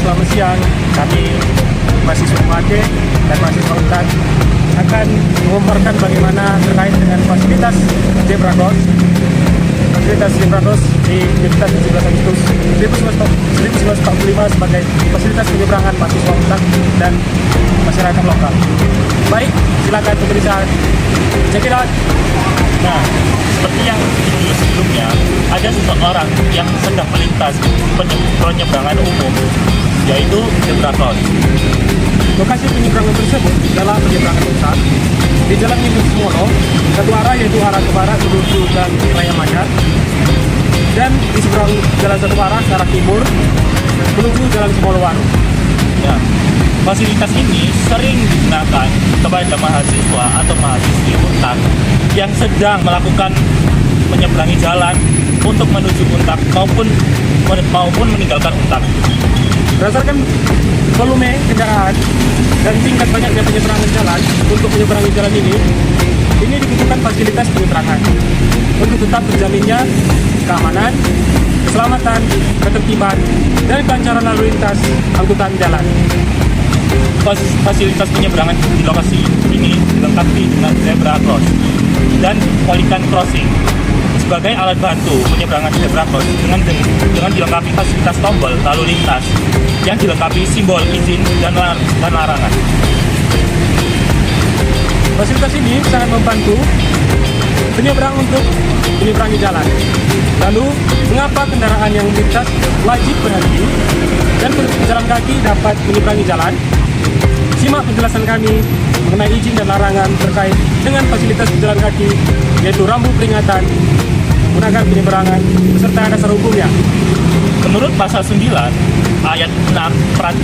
Selamat siang, kami mahasiswa UMAKE dan mahasiswa UNTAD akan memaparkan bagaimana terkait dengan fasilitas zebra cross di Universitas 17 Agustus 1945 sebagai fasilitas penyeberangan mahasiswa UNTAD dan masyarakat lokal. Baik, silakan pemeriksaan. Check it out. Nah, seperti yang video sebelumnya, ada seseorang yang sedang melintas penyeberangan umum, yaitu zebra cross. Lokasi penyeberangan tersebut adalah penyeberangan besar di Jalan Minggu Simono, satu arah yaitu arah ke barat menuju Jalan Raya Manyar, dan di seberang jalan satu arah ke arah timur menuju Jalan Simolowaru. Ya, fasilitas ini sering digunakan kepada mahasiswa atau mahasiswi UNTAD yang sedang melakukan menyeberangi jalan untuk menuju UNTAD maupun meninggalkan UNTAD. Berdasarkan volume kendaraan dan tingkat banyaknya penyeberangan jalan untuk menyeberangi jalan ini dibutuhkan fasilitas penyeberangan untuk tetap terjaminnya keamanan, keselamatan, ketertiban, dan kelancaran lalu lintas angkutan jalan. Fasilitas penyeberangan di lokasi ini dilengkapi dengan zebra cross dan polycan crossing sebagai alat bantu penyeberangan zebra cross dengan dilengkapi fasilitas tombol lalu lintas yang dilengkapi simbol izin dan larangan. Fasilitas ini sangat membantu penyeberang untuk menyeberangi jalan. Lalu, mengapa kendaraan yang melintas wajib berhenti dan pejalan kaki dapat menyeberangi jalan? Simak penjelasan kami mengenai izin dan larangan terkait dengan fasilitas pejalan kaki, yaitu rambu peringatan, menggunakan penyeberangan, beserta dasar hukumnya. Menurut pasal 9 ayat 6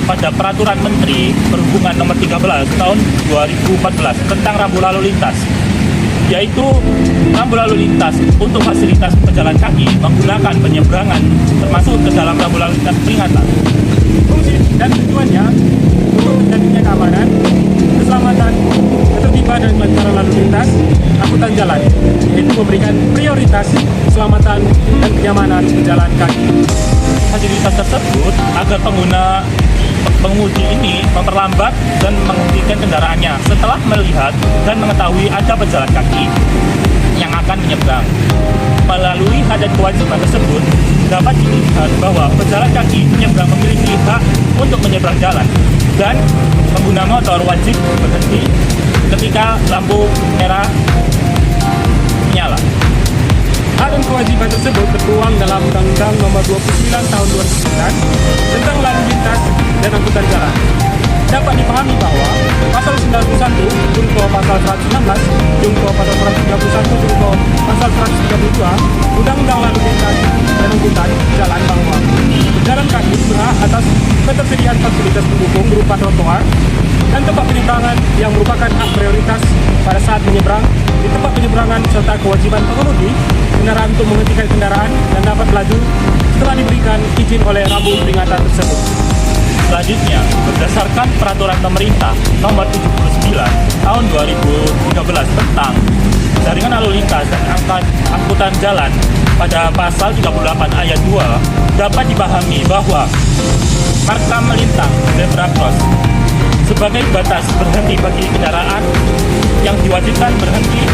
pada Peraturan Menteri Perhubungan Nomor 13 Tahun 2014 tentang rambu lalu lintas, yaitu rambu lalu lintas untuk fasilitas pejalan kaki menggunakan penyeberangan termasuk ke dalam rambu lalu lintas peringatan. Fungsi dan tujuannya untuk menjadinya keamanan, keselamatan, ketertiban dan kelancaran lalu lintas angkutan jalan, yaitu memberikan prioritas keselamatan dan kenyamanan pejalan kaki. Fasilitas tersebut agar pengemudi ini memperlambat dan menghentikan kendaraannya setelah melihat dan mengetahui ada pejalan kaki yang akan menyeberang. Melalui hak dan kewajiban tersebut, dapat dilihat bahwa pejalan kaki menyeberang memiliki hak untuk menyeberang jalan dan pengguna motor wajib berhenti ketika lampu merah menyala. Hak dan kewajiban tersebut tertuang dalam Undang-Undang Nomor 29 Tahun 2009 tentang lalu lintas dan angkutan jalan. Dapat dipahami bahwa Pasal 91 Junto Pasal 116 Junto Pasal 131 Junto Pasal 132 Undang-Undang Lalu Lintas dan Angkutan Jalan bahwa pejalan kaki berhak atas ketersediaan fasilitas pendukung berupa trotoar dan tempat penyeberangan yang merupakan hak prioritas pada saat menyeberang di tempat penyeberangan serta kewajiban pengemudi kendaraan untuk menghentikan kendaraan dan dapat melaju setelah diberikan izin oleh rambu peringatan tersebut. Selanjutnya, berdasarkan Peraturan Pemerintah Nomor 79 Tahun 2013 tentang jaringan lalu lintas dan angkutan jalan pada pasal 38 ayat 2 dapat dipahami bahwa marka melintang zebra cross sebagai batas berhenti bagi kendaraan yang diwajibkan berhenti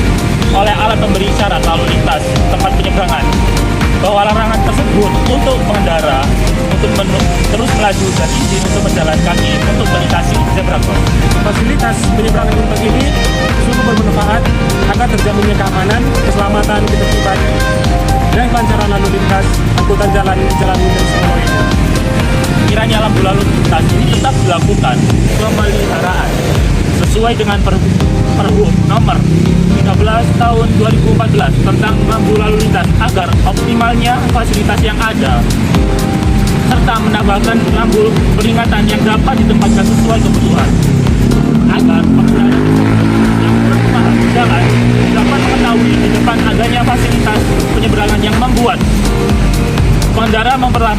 oleh alat pemberi isyarat lalu lintas tempat penyeberangan, bahwa larangan tersebut untuk pengendara untuk terus melaju dan izin untuk berjalan kaki untuk melintasi zebra cross. Fasilitas penyeberangan lintas ini sungguh bermanfaat agar terjaminnya keamanan, keselamatan, ketertiban, dan kelancaran lalu lintas angkutan jalan di Jalan Minggu Simono ini. Kiranya lampu lalu lintas ini tetap dilakukan pemeliharaan sesuai dengan Perhub Nomor 13 Tahun 2014 tentang rambu lalu lintas agar optimalnya fasilitas yang ada, serta menambahkan lampu peringatan yang dapat ditempatkan sesuai kebutuhan agar pengendara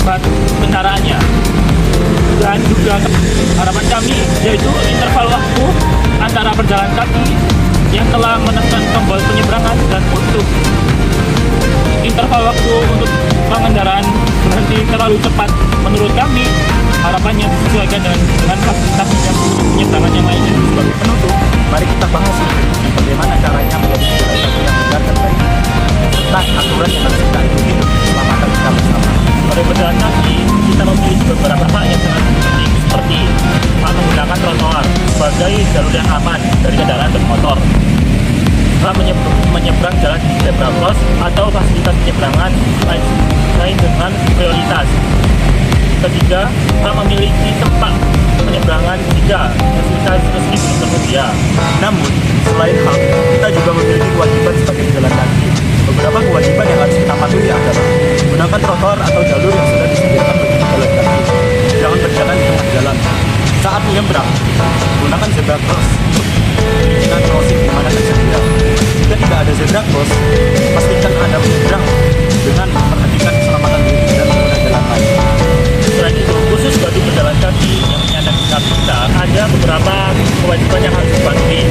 tempat kendaraannya. Dan juga harapan kami yaitu interval waktu antara berjalan kaki yang telah menekan tombol penyeberangan dan untuk interval waktu untuk pengendaraan berhenti terlalu cepat menurut kami harapannya disesuaikan dengan fasilitas penyeberangan yang lainnya. Sebagai penutup, mari kita bahas bagaimana caranya menjadi pejalan kaki yang benar dan baik, serta aturan yang harus kita ikuti untuk keselamatan kita bersama. Pada berjalan kaki, kita memiliki beberapa hal yang sangat penting seperti menggunakan trotoar sebagai jalur yang aman dari kendaraan bermotor, menyeberang jalan zebra cross atau fasilitas penyeberangan lain dengan prioritas. Ketiga, memiliki tempat penyeberangan jika fasilitas resmi belum tersedia. Namun, selain hal, kita juga memiliki kewajiban sebagai pejalan kaki. Beberapa kewajiban yang harus kita patuhi adalah menggunakan trotoar atau jalur yang sudah disediakan bagi pejalan kaki. Jangan berjalan di tengah jalan. Saat menyeberang, gunakan zebra cross dengan crossing di mana tersedia. Jika tidak ada zebra cross, pastikan Anda menyeberang dengan memperhatikan keselamatan diri dan pengguna jalan lain. Selain itu, khusus bagi pejalan kaki yang menyandang disabilitas, ada beberapa kewajiban yang harus dipatuhi,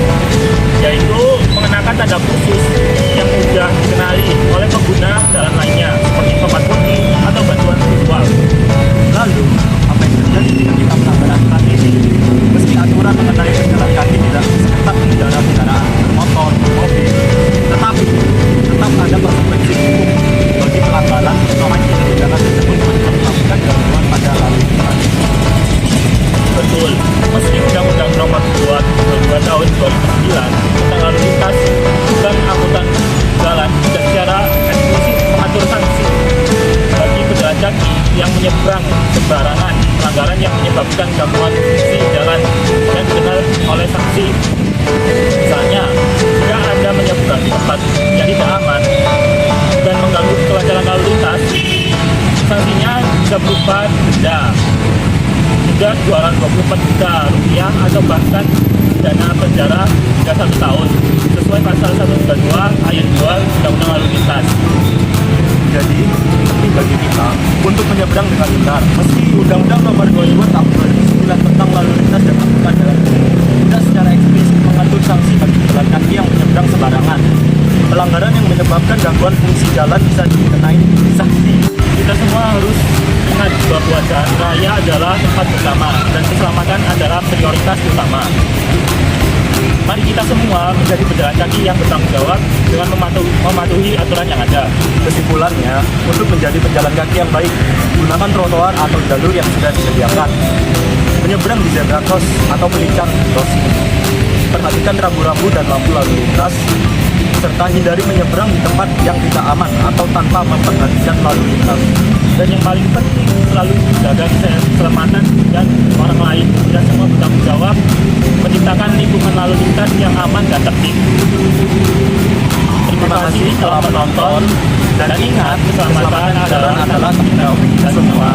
yaitu mengenakan tanda khusus yang mudah dikenali oleh pengguna jalan lainnya, seperti papan putih atau bantuan visual. Lalu, apa yang terjadi jika kita melanggar aturan ini? Meski aturan mengenai pejalan kaki tidak seketat pengendara kendaraan bermotor, mobil, tetapi tetap ada konsekuensi hukum bagi pelanggaran selama kebijakan tersebut melakukan gangguan pada lalu lintas. Betul, meski Undang-Undang Nomor 22 Tahun 2009 tentang lalu lintas dan angkutan jalan tidak secara eksklusif mengatur sanksi bagi pejalan kaki yang menyeberang sembarangan pelanggaran yang menyebabkan gangguan fungsi jalan yang dikenal oleh sanksi. Misalnya, jika Anda menyeberang di tempat yang tidak aman dan mengganggu kelancaran lalu lintas, sanksinya bisa berupa denda hingga 224 juta rupiah atau bahkan dana penjara hingga 1 tahun sesuai pasal 132 ayat 2 Undang-Undang Lalu Lintas. Jadi, penting bagi kita untuk menyeberang dengan benar. Meski Undang-Undang Nomor 22 Tahun 2009 tentang lalu lintas dan angkutan jalan tidak secara eksplisit mengatur sanksi bagi pejalan kaki yang menyeberang sembarangan. Pelanggaran yang menyebabkan gangguan fungsi jalan bisa dikenai sanksi. Kita semua harus ingat bahwa jalan raya adalah tempat bersama dan keselamatan adalah prioritas utama. Mari kita semua menjadi pejalan kaki yang bertanggung jawab dengan mematuhi aturan yang ada. Kesimpulannya, untuk menjadi pejalan kaki yang baik, gunakan trotoar atau jalur yang sudah disediakan. Menyeberang di zebra cross atau melincang crossing. Perhatikan rambu-rambu dan lampu lalu lintas, serta hindari menyeberang di tempat yang tidak aman atau tanpa memperhatikan lalu lintas. Dan yang paling penting, selalu jaga keselamatan dan orang lain. Kita semua bertanggung jawab menciptakan lingkungan lalu lintas yang aman dan tertib. Terima kasih telah menonton dan ingat keselamatan adalah tanggung jawab kita semua.